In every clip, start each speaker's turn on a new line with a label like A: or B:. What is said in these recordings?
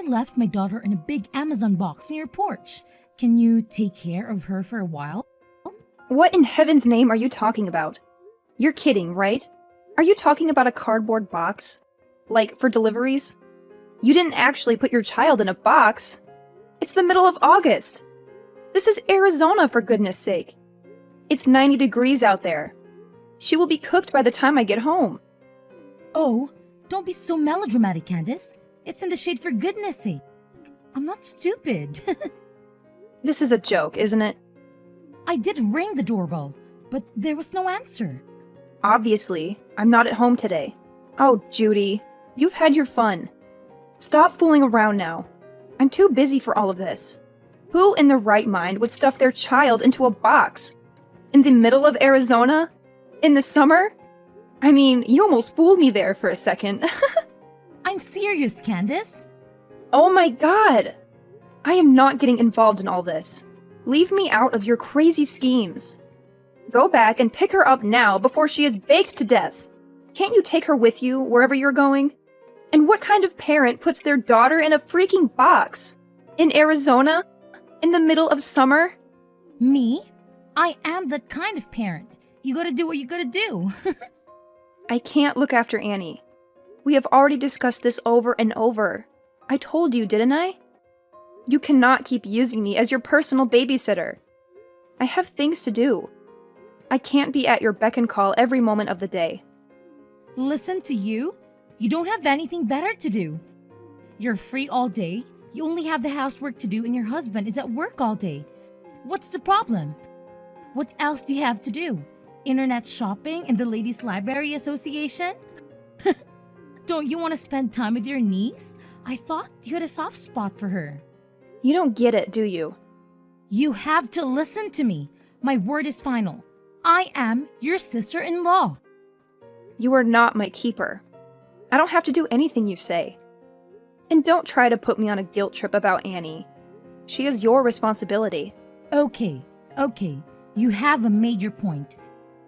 A: I left my daughter in a big Amazon box on your porch. Can you take care of her for a while?
B: What in heaven's name are you talking about? You're kidding, right? Are you talking about a cardboard box? Like, for deliveries? You didn't actually put your child in a box. It's the middle of August. This is Arizona, for goodness sake. It's 90 degrees out there. She will be cooked by the time I get home.
A: Oh, don't be so melodramatic, Candace. It's in the shade for goodness sake. I'm not stupid.
B: This is a joke, isn't it?
A: I did ring the doorbell, but there was no answer.
B: Obviously, I'm not at home today. Oh, Judy, you've had your fun. Stop fooling around now. I'm too busy for all of this. Who in their right mind would stuff their child into a box? In the middle of Arizona? In the summer? I mean, you almost fooled me there for a second.
A: I'm serious, Candace.
B: Oh my god! I am not getting involved in all this. Leave me out of your crazy schemes. Go back and pick her up now before she is baked to death. Can't you take her with you wherever you're going? And what kind of parent puts their daughter in a freaking box? In Arizona? In the middle of summer?
A: Me? I am that kind of parent. You gotta do what you gotta do.
B: I can't look after Annie. We have already discussed this over and over. I told you, didn't I? You cannot keep using me as your personal babysitter. I have things to do. I can't be at your beck and call every moment of the day.
A: Listen to you? You don't have anything better to do. You're free all day, you only have the housework to do, and your husband is at work all day. What's the problem? What else do you have to do? Internet shopping and the Ladies' Library Association? Don't you want to spend time with your niece? I thought you had a soft spot for her.
B: You don't get it, do you?
A: You have to listen to me. My word is final. I am your sister-in-law.
B: You are not my keeper. I don't have to do anything you say. And don't try to put me on a guilt trip about Annie. She is your responsibility.
A: Okay. You have made your point.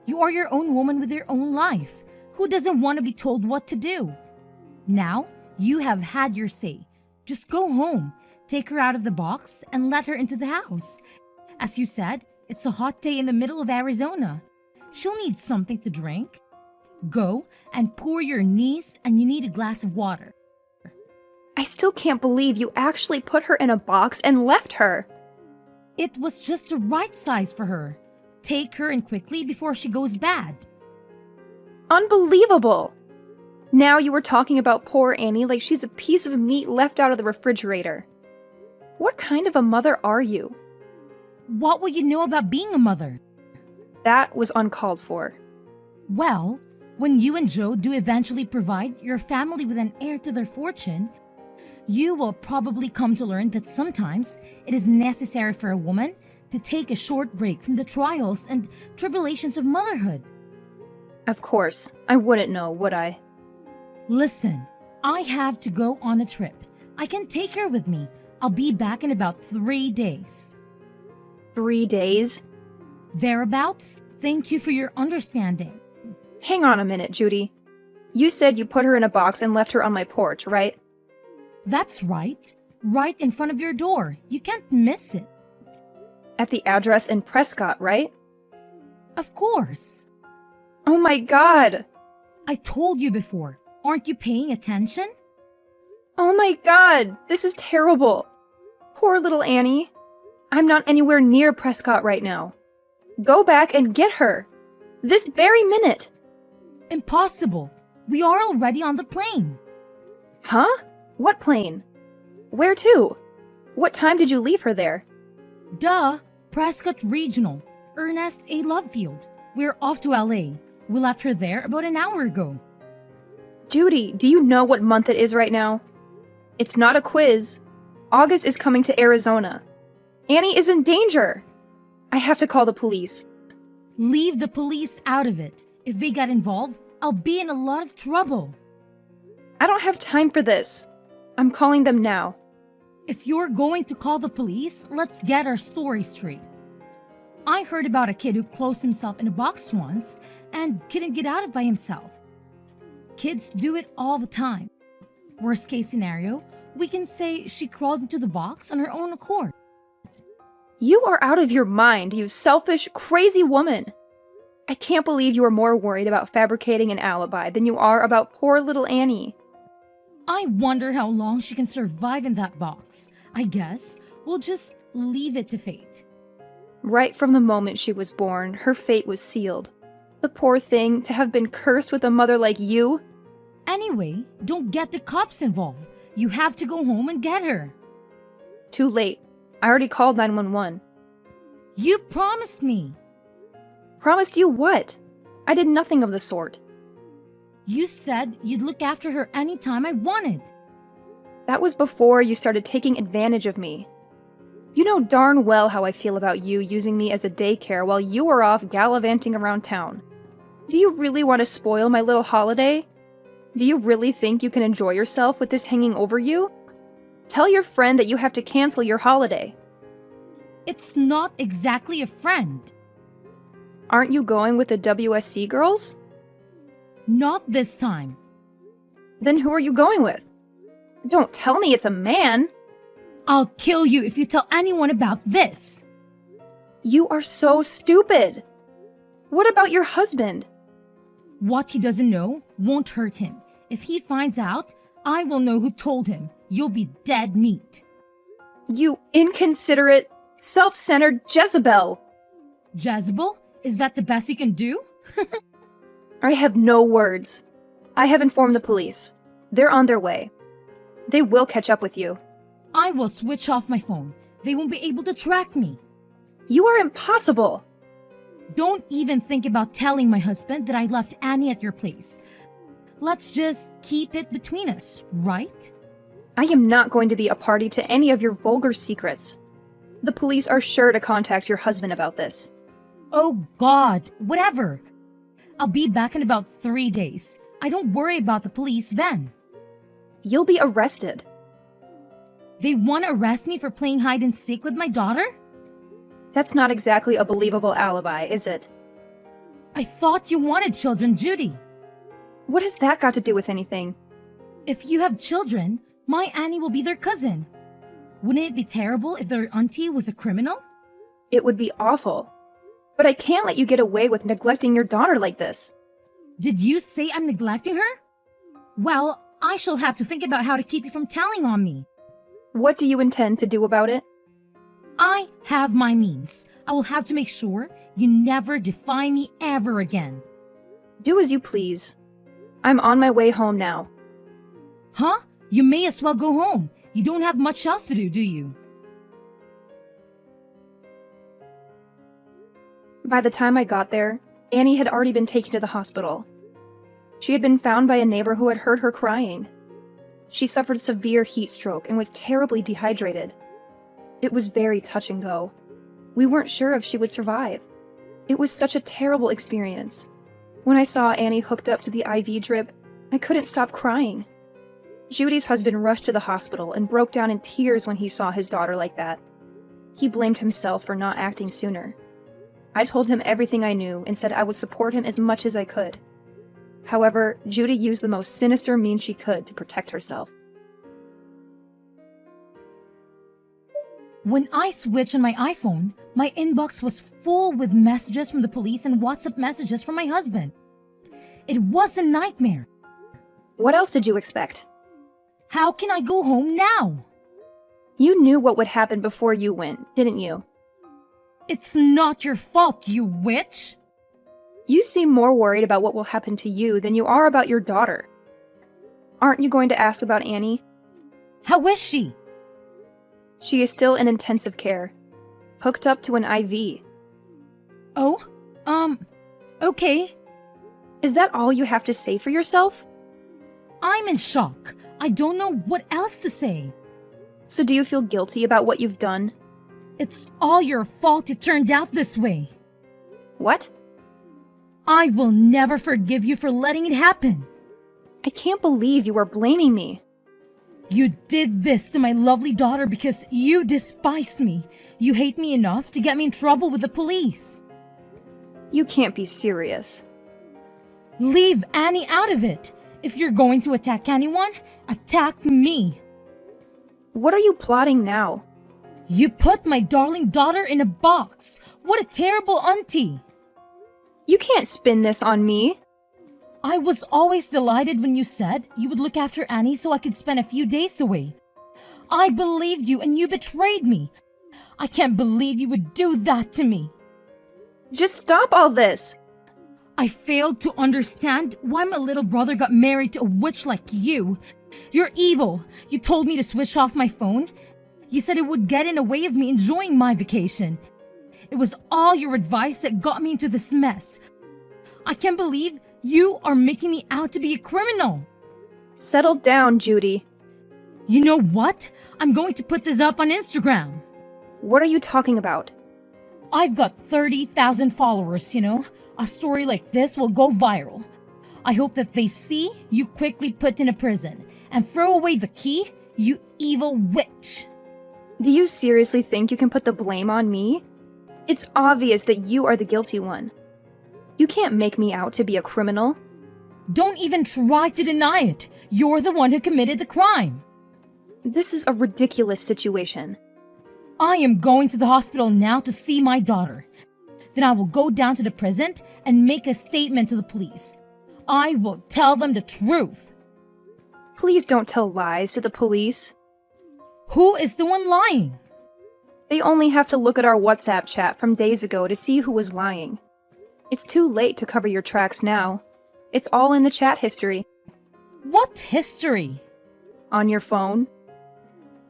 A: You are your own woman with your own life. Who doesn't want to be told what to do? Now, you have had your say. Just go home, take her out of the box, and let her into the house. As you said, it's a hot day in the middle of Arizona. She'll need something to drink. Go and pour your niece, and you need a glass of water.
B: I still can't believe you actually put her in a box and left her.
A: It was just the right size for her. Take her in quickly before she goes bad.
B: Unbelievable! Now you were talking about poor Annie like she's a piece of meat left out of the refrigerator. What kind of a mother are you?
A: What will you know about being a mother?
B: That was uncalled for.
A: Well, when you and Joe do eventually provide your family with an heir to their fortune, you will probably come to learn that sometimes it is necessary for a woman to take a short break from the trials and tribulations of motherhood.
B: Of course, I wouldn't know, would I?
A: Listen, I have to go on a trip. I can take her with me. I'll be back in about 3 days.
B: 3 days?
A: Thereabouts. Thank you for your understanding.
B: Hang on a minute, Judy. You said you put her in a box and left her on my porch, right?
A: That's right. Right in front of your door. You can't miss it.
B: At the address in Prescott, right?
A: Of course.
B: Oh my god!
A: I told you before. Aren't you paying attention?
B: Oh my god! This is terrible! Poor little Annie. I'm not anywhere near Prescott right now. Go back and get her! This very minute!
A: Impossible. We are already on the plane.
B: Huh? What plane? Where to? What time did you leave her there?
A: Duh. Prescott Regional. Ernest A. Lovefield. We're off to LA. We left her there about an hour ago.
B: Judy, do you know what month it is right now? It's not a quiz. August is coming to Arizona. Annie is in danger. I have to call the police.
A: Leave the police out of it. If they get involved, I'll be in a lot of trouble.
B: I don't have time for this. I'm calling them now.
A: If you're going to call the police, let's get our story straight. I heard about a kid who closed himself in a box once and couldn't get out of by himself. Kids do it all the time. Worst case scenario, We can say she crawled into the box on her own accord.
B: You are out of your mind, you selfish, crazy woman! I can't believe you are more worried about fabricating an alibi than you are about poor little Annie.
A: I wonder how long she can survive in that box. I guess we'll just leave it to fate.
B: Right from the moment she was born, her fate was sealed. The poor thing, to have been cursed with a mother like you.
A: Anyway, don't get the cops involved. You have to go home and get her.
B: Too late. I already called 911.
A: You promised me.
B: Promised you what? I did nothing of the sort.
A: You said you'd look after her anytime I wanted.
B: That was before you started taking advantage of me. You know darn well how I feel about you using me as a daycare while you are off gallivanting around town. Do you really want to spoil my little holiday? Do you really think you can enjoy yourself with this hanging over you? Tell your friend that you have to cancel your holiday.
A: It's not exactly a friend.
B: Aren't you going with the WSC girls?
A: Not this time.
B: Then who are you going with? Don't tell me it's a man!
A: I'll kill you if you tell anyone about this.
B: You are so stupid! What about your husband?
A: What he doesn't know won't hurt him. If he finds out, I will know who told him. You'll be dead meat.
B: You inconsiderate, self-centered Jezebel!
A: Jezebel? Is that the best you can do?
B: I have no words. I have informed the police. They're on their way. They will catch up with you.
A: I will switch off my phone. They won't be able to track me.
B: You are impossible!
A: Don't even think about telling my husband that I left Annie at your place. Let's just keep it between us, right?
B: I am not going to be a party to any of your vulgar secrets. The police are sure to contact your husband about this.
A: Oh God, whatever. I'll be back in about 3 days. I don't worry about the police then.
B: You'll be arrested.
A: They want to arrest me for playing hide and seek with my daughter?
B: That's not exactly a believable alibi, is it?
A: I thought you wanted children, Judy.
B: What has that got to do with anything?
A: If you have children, my Annie will be their cousin. Wouldn't it be terrible if their auntie was a criminal?
B: It would be awful. But I can't let you get away with neglecting your daughter like this.
A: Did you say I'm neglecting her? Well, I shall have to think about how to keep you from telling on me.
B: What do you intend to do about it?
A: I have my means. I will have to make sure you never defy me ever again.
B: Do as you please. I'm on my way home now.
A: Huh? You may as well go home. You don't have much else to do you?
B: By the time I got there, Annie had already been taken to the hospital. She had been found by a neighbor who had heard her crying. She suffered severe heat stroke and was terribly dehydrated. It was very touch and go. We weren't sure if she would survive. It was such a terrible experience. When I saw Annie hooked up to the IV drip, I couldn't stop crying. Judy's husband rushed to the hospital and broke down in tears when he saw his daughter like that. He blamed himself for not acting sooner. I told him everything I knew and said I would support him as much as I could. However, Judy used the most sinister means she could to protect herself.
A: When I switched on my iPhone, my inbox was full with messages from the police and WhatsApp messages from my husband. It was a nightmare.
B: What else did you expect?
A: How can I go home now?
B: You knew what would happen before you went, didn't you?
A: It's not your fault, you witch!
B: You seem more worried about what will happen to you than you are about your daughter. Aren't you going to ask about Annie?
A: How is she?
B: She is still in intensive care, hooked up to an IV.
A: Oh, okay.
B: Is that all you have to say for yourself?
A: I'm in shock. I don't know what else to say.
B: So do you feel guilty about what you've done?
A: It's all your fault it turned out this way.
B: What?
A: I will never forgive you for letting it happen.
B: I can't believe you are blaming me.
A: You did this to my lovely daughter because you despise me. You hate me enough to get me in trouble with the police.
B: You can't be serious.
A: Leave Annie out of it. If you're going to attack anyone, attack me.
B: What are you plotting now?
A: You put my darling daughter in a box. What a terrible auntie.
B: You can't spin this on me.
A: I was always delighted when you said you would look after Annie so I could spend a few days away. I believed you and you betrayed me. I can't believe you would do that to me.
B: Just stop all this.
A: I failed to understand why my little brother got married to a witch like you. You're evil. You told me to switch off my phone. You said it would get in the way of me enjoying my vacation. It was all your advice that got me into this mess. I can't believe you are making me out to be a criminal.
B: Settle down, Judy.
A: You know what? I'm going to put this up on Instagram.
B: What are you talking about?
A: I've got 30,000 followers, A story like this will go viral. I hope that they see you quickly put in a prison and throw away the key, you evil witch.
B: Do you seriously think you can put the blame on me? It's obvious that you are the guilty one. You can't make me out to be a criminal.
A: Don't even try to deny it. You're the one who committed the crime.
B: This is a ridiculous situation.
A: I am going to the hospital now to see my daughter. Then I will go down to the prison and make a statement to the police. I will tell them the truth.
B: Please don't tell lies to the police.
A: Who is the one lying?
B: They only have to look at our WhatsApp chat from days ago to see who was lying. It's too late to cover your tracks now. It's all in the chat history.
A: What history?
B: On your phone.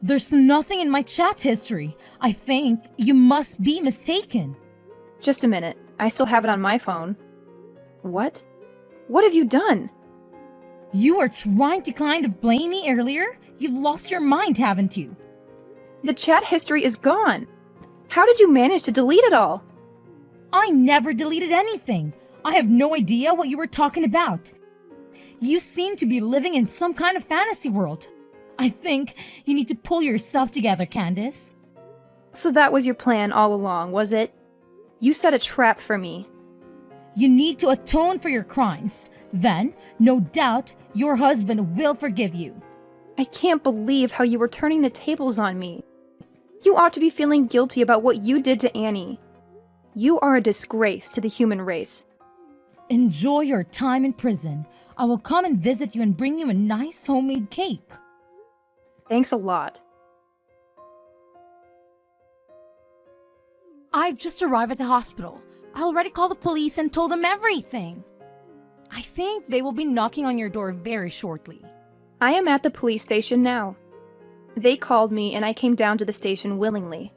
A: There's nothing in my chat history. I think you must be mistaken.
B: Just a minute. I still have it on my phone. What? What have you done?
A: You were trying to kind of blame me earlier? You've lost your mind, haven't you?
B: The chat history is gone. How did you manage to delete it all?
A: I never deleted anything. I have no idea what you were talking about. You seem to be living in some kind of fantasy world. I think you need to pull yourself together, Candace.
B: So that was your plan all along, was it? You set a trap for me.
A: You need to atone for your crimes. Then, no doubt, your husband will forgive you.
B: I can't believe how you were turning the tables on me. You ought to be feeling guilty about what you did to Annie. You are a disgrace to the human race.
A: Enjoy your time in prison. I will come and visit you and bring you a nice homemade cake.
B: Thanks a lot.
A: I've just arrived at the hospital. I already called the police and told them everything. I think they will be knocking on your door very shortly.
B: I am at the police station now. They called me and I came down to the station willingly.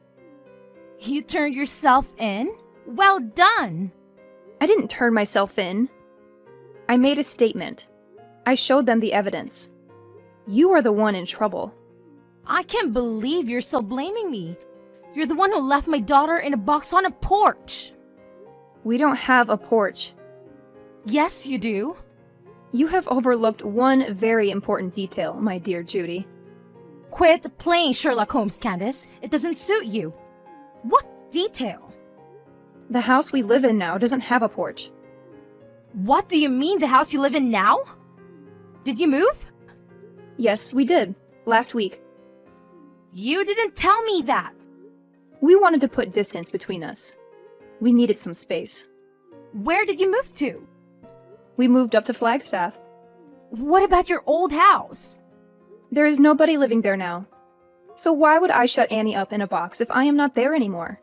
A: You turned yourself in? Well done!
B: I didn't turn myself in. I made a statement. I showed them the evidence. You are the one in trouble.
A: I can't believe you're still blaming me. You're the one who left my daughter in a box on a porch.
B: We don't have a porch.
A: Yes, you do.
B: You have overlooked one very important detail, my dear Judy.
A: Quit playing Sherlock Holmes, Candace. It doesn't suit you. What detail?
B: The house we live in now doesn't have a porch.
A: What do you mean, the house you live in now? Did you move?
B: Yes, we did. Last week.
A: You didn't tell me that.
B: We wanted to put distance between us. We needed some space.
A: Where did you move to?
B: We moved up to Flagstaff.
A: What about your old house?
B: There is nobody living there now. So why would I shut Annie up in a box if I am not there anymore?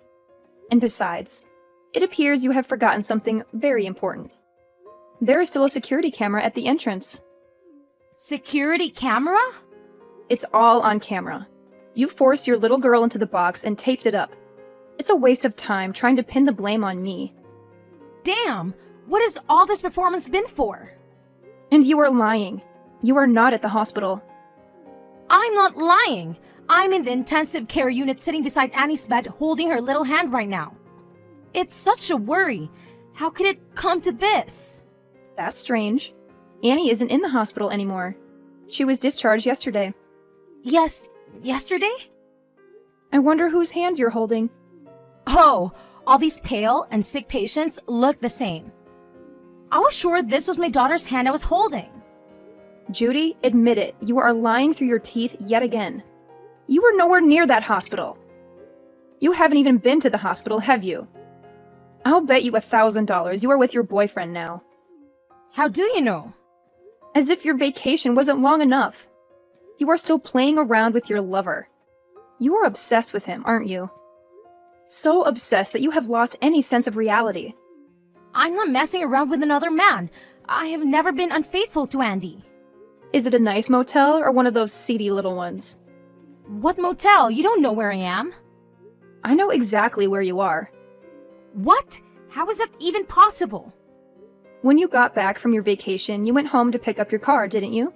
B: And besides, it appears you have forgotten something very important. There is still a security camera at the entrance.
A: Security camera?
B: It's all on camera. You forced your little girl into the box and taped it up. It's a waste of time trying to pin the blame on me.
A: Damn! What has all this performance been for?
B: And you are lying. You are not at the hospital.
A: I'm not lying. I'm in the intensive care unit sitting beside Annie's bed holding her little hand right now. It's such a worry. How could it come to this?
B: That's strange. Annie isn't in the hospital anymore. She was discharged yesterday.
A: Yes, yesterday?
B: I wonder whose hand you're holding.
A: Oh, all these pale and sick patients look the same. I was sure this was my daughter's hand I was holding.
B: Judy, admit it. You are lying through your teeth yet again. You were nowhere near that hospital. You haven't even been to the hospital, have you? I'll bet you $1,000 you are with your boyfriend now.
A: How do you know?
B: As if your vacation wasn't long enough. You are still playing around with your lover. You are obsessed with him, aren't you? So obsessed that you have lost any sense of reality.
A: I'm not messing around with another man. I have never been unfaithful to Andy.
B: Is it a nice motel or one of those seedy little ones?
A: What motel? You don't know where I am.
B: I know exactly where you are.
A: What? How is that even possible?
B: When you got back from your vacation, you went home to pick up your car, didn't you?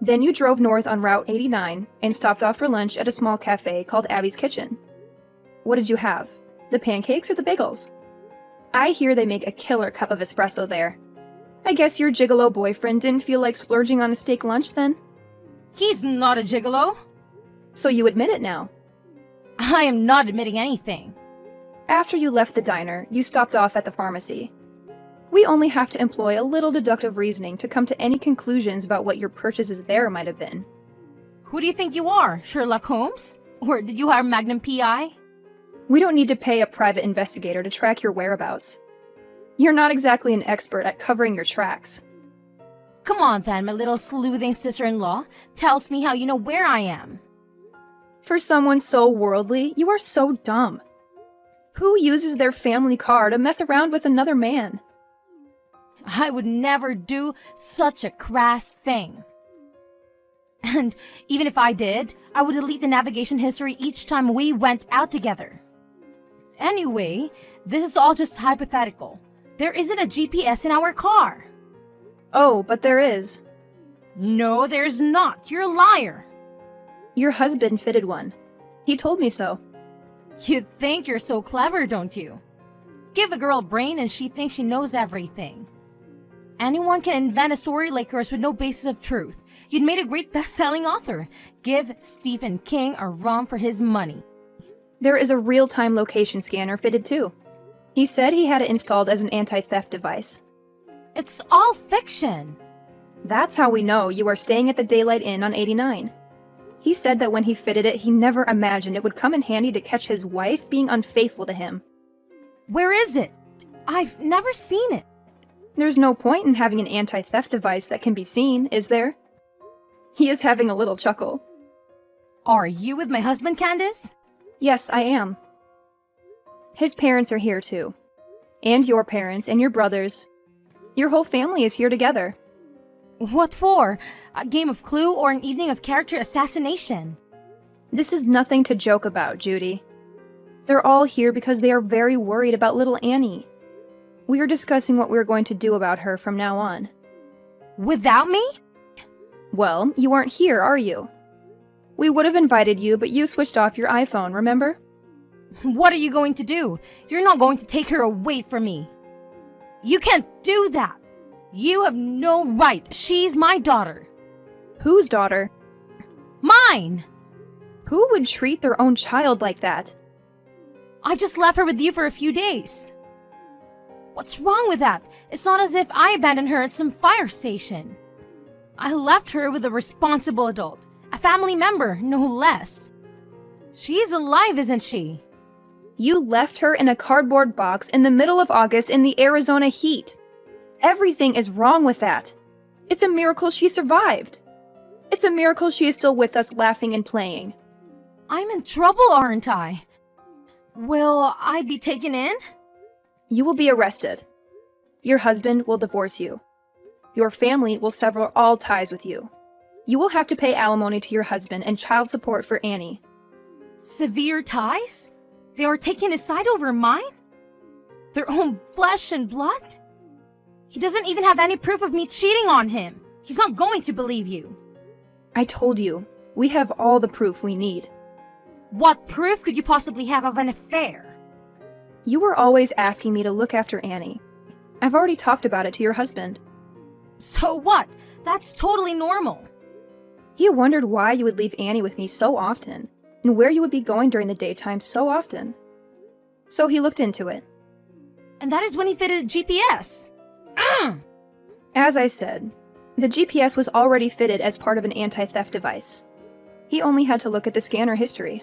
B: Then you drove north on Route 89 and stopped off for lunch at a small cafe called Abby's Kitchen. What did you have? The pancakes or the bagels? I hear they make a killer cup of espresso there. I guess your gigolo boyfriend didn't feel like splurging on a steak lunch then?
A: He's not a gigolo.
B: So you admit it now.
A: I am not admitting anything.
B: After you left the diner, you stopped off at the pharmacy. We only have to employ a little deductive reasoning to come to any conclusions about what your purchases there might have been.
A: Who do you think you are, Sherlock Holmes? Or did you hire Magnum PI?
B: We don't need to pay a private investigator to track your whereabouts. You're not exactly an expert at covering your tracks.
A: Come on then, my little sleuthing sister-in-law. Tells me how you know where I am.
B: For someone so worldly, you are so dumb. Who uses their family car to mess around with another man?
A: I would never do such a crass thing. And even if I did, I would delete the navigation history each time we went out together. Anyway, this is all just hypothetical. There isn't a GPS in our car.
B: Oh, but there is.
A: No, there's not. You're a liar.
B: Your husband fitted one. He told me so.
A: You think you're so clever, don't you? Give a girl a brain and she thinks she knows everything. Anyone can invent a story like yours with no basis of truth. You'd made a great best-selling author. Give Stephen King a run for his money.
B: There is a real-time location scanner fitted too. He said he had it installed as an anti-theft device.
A: It's all fiction.
B: That's how we know you are staying at the Daylight Inn on 89. He said that when he fitted it, he never imagined it would come in handy to catch his wife being unfaithful to him.
A: Where is it? I've never seen it.
B: There's no point in having an anti-theft device that can be seen, is there? He is having a little chuckle.
A: Are you with my husband, Candace?
B: Yes, I am. His parents are here too. And your parents and your brothers. Your whole family is here together.
A: What for? A game of Clue or an evening of character assassination?
B: This is nothing to joke about, Judy. They're all here because they are very worried about little Annie. We are discussing what we're going to do about her from now on.
A: Without me?
B: Well, you aren't here, are you? We would have invited you, but you switched off your iPhone, remember?
A: What are you going to do? You're not going to take her away from me. You can't do that. You have no right. She's my daughter.
B: Whose daughter?
A: Mine!
B: Who would treat their own child like that?
A: I just left her with you for a few days. What's wrong with that? It's not as if I abandoned her at some fire station. I left her with a responsible adult, a family member, no less. She's alive, isn't she?
B: You left her in a cardboard box in the middle of August in the Arizona heat. Everything is wrong with that. It's a miracle she survived. It's a miracle she is still with us laughing and playing.
A: I'm in trouble, aren't I? Will I be taken in?
B: You will be arrested. Your husband will divorce you. Your family will sever all ties with you. You will have to pay alimony to your husband and child support for Annie.
A: Severe ties? They are taking his side over mine? Their own flesh and blood? He doesn't even have any proof of me cheating on him. He's not going to believe you.
B: I told you, we have all the proof we need.
A: What proof could you possibly have of an affair?
B: You were always asking me to look after Annie. I've already talked about it to your husband.
A: So what? That's totally normal.
B: He wondered why you would leave Annie with me so often, and where you would be going during the daytime so often. So he looked into it.
A: And that is when he fitted a GPS.
B: As I said, the GPS was already fitted as part of an anti-theft device. He only had to look at the scanner history.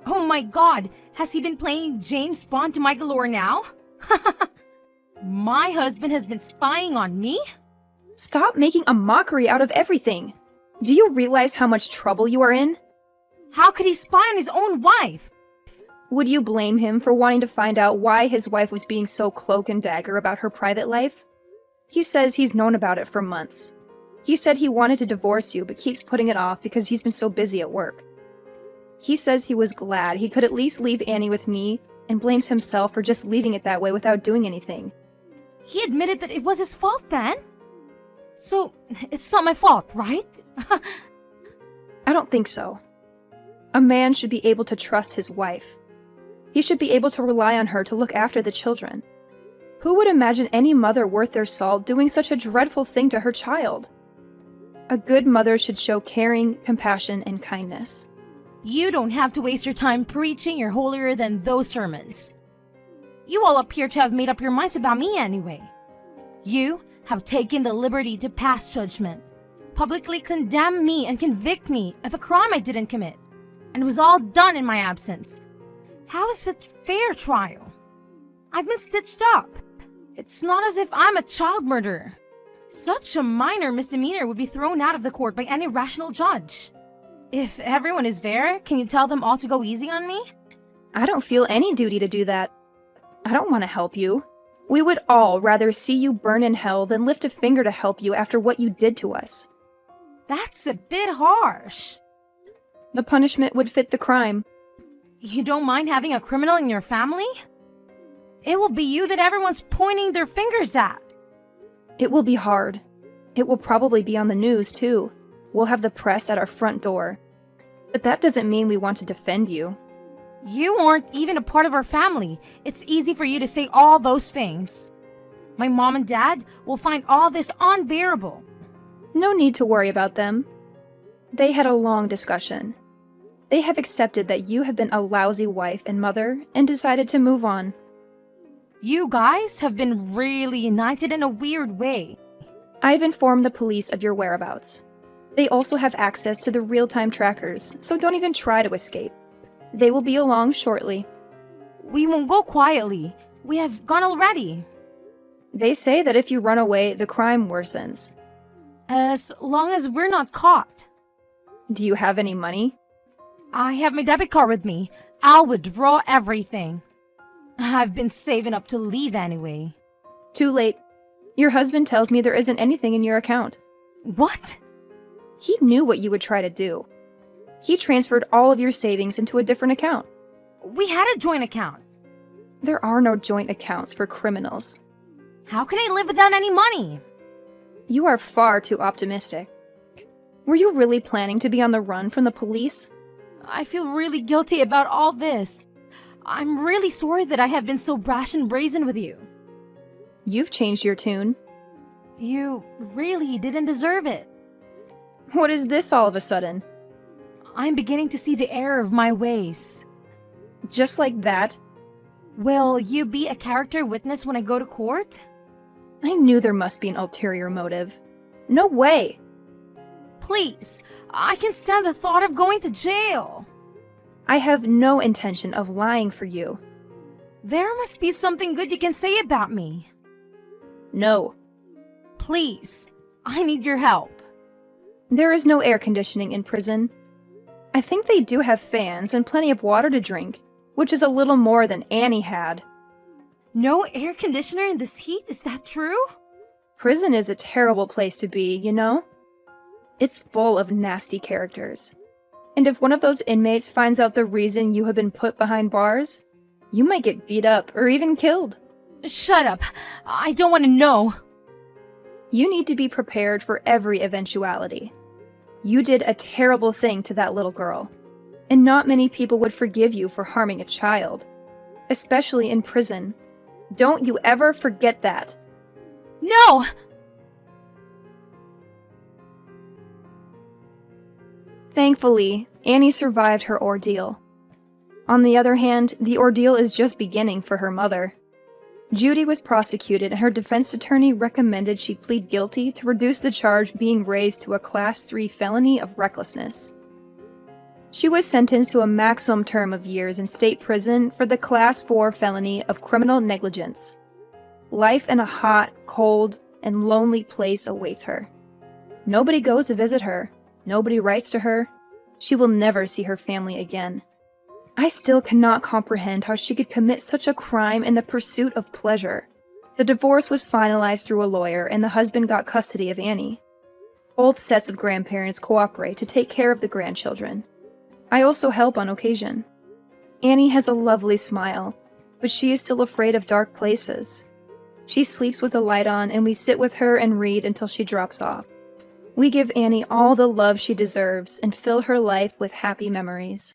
A: Oh my god, has he been playing James Bond to my galore now? My husband has been spying on me?
B: Stop making a mockery out of everything. Do you realize how much trouble you are in?
A: How could he spy on his own wife?
B: Would you blame him for wanting to find out why his wife was being so cloak and dagger about her private life? He says he's known about it for months. He said he wanted to divorce you but keeps putting it off because he's been so busy at work. He says he was glad he could at least leave Annie with me and blames himself for just leaving it that way without doing anything.
A: He admitted that it was his fault then? So, it's not my fault, right?
B: I don't think so. A man should be able to trust his wife. He should be able to rely on her to look after the children. Who would imagine any mother worth their salt doing such a dreadful thing to her child? A good mother should show caring, compassion, and kindness.
A: You don't have to waste your time preaching you're holier than those sermons. You all appear to have made up your minds about me anyway. You have taken the liberty to pass judgment, publicly condemn me and convict me of a crime I didn't commit, and it was all done in my absence. How is it fair trial? I've been stitched up. It's not as if I'm a child murderer. Such a minor misdemeanor would be thrown out of the court by any rational judge. If everyone is fair, can you tell them all to go easy on me?
B: I don't feel any duty to do that. I don't want to help you. We would all rather see you burn in hell than lift a finger to help you after what you did to us.
A: That's a bit harsh.
B: The punishment would fit the crime.
A: You don't mind having a criminal in your family? It will be you that everyone's pointing their fingers at.
B: It will be hard. It will probably be on the news, too. We'll have the press at our front door. But that doesn't mean we want to defend you.
A: You aren't even a part of our family. It's easy for you to say all those things. My mom and dad will find all this unbearable.
B: No need to worry about them. They had a long discussion. They have accepted that you have been a lousy wife and mother and decided to move on.
A: You guys have been really united in a weird way.
B: I've informed the police of your whereabouts. They also have access to the real-time trackers, so don't even try to escape. They will be along shortly.
A: We won't go quietly. We have gone already.
B: They say that if you run away, the crime worsens.
A: As long as we're not caught.
B: Do you have any money?
A: I have my debit card with me. I'll withdraw everything. I've been saving up to leave anyway.
B: Too late. Your husband tells me there isn't anything in your account.
A: What?
B: He knew what you would try to do. He transferred all of your savings into a different account.
A: We had a joint account.
B: There are no joint accounts for criminals.
A: How can I live without any money?
B: You are far too optimistic. Were you really planning to be on the run from the police?
A: I feel really guilty about all this. I'm really sorry that I have been so brash and brazen with you.
B: You've changed your tune.
A: You really didn't deserve it.
B: What is this all of a sudden?
A: I'm beginning to see the error of my ways.
B: Just like that?
A: Will you be a character witness when I go to court?
B: I knew there must be an ulterior motive. No way!
A: Please, I can stand the thought of going to jail.
B: I have no intention of lying for you.
A: There must be something good you can say about me.
B: No.
A: Please, I need your help.
B: There is no air conditioning in prison. I think they do have fans and plenty of water to drink, which is a little more than Annie had.
A: No air conditioner in this heat, is that true?
B: Prison is a terrible place to be, you know? It's full of nasty characters. And if one of those inmates finds out the reason you have been put behind bars, you might get beat up or even killed.
A: Shut up. I don't want to know.
B: You need to be prepared for every eventuality. You did a terrible thing to that little girl, and not many people would forgive you for harming a child, especially in prison. Don't you ever forget that.
A: No!
B: Thankfully, Annie survived her ordeal. On the other hand, the ordeal is just beginning for her mother. Judy was prosecuted and her defense attorney recommended she plead guilty to reduce the charge being raised to a Class 3 felony of recklessness. She was sentenced to a maximum term of years in state prison for the Class 4 felony of criminal negligence. Life in a hot, cold, and lonely place awaits her. Nobody goes to visit her. Nobody writes to her. She will never see her family again. I still cannot comprehend how she could commit such a crime in the pursuit of pleasure. The divorce was finalized through a lawyer, and the husband got custody of Annie. Both sets of grandparents cooperate to take care of the grandchildren. I also help on occasion. Annie has a lovely smile, but she is still afraid of dark places. She sleeps with the light on, and we sit with her and read until she drops off. We give Annie all the love she deserves and fill her life with happy memories.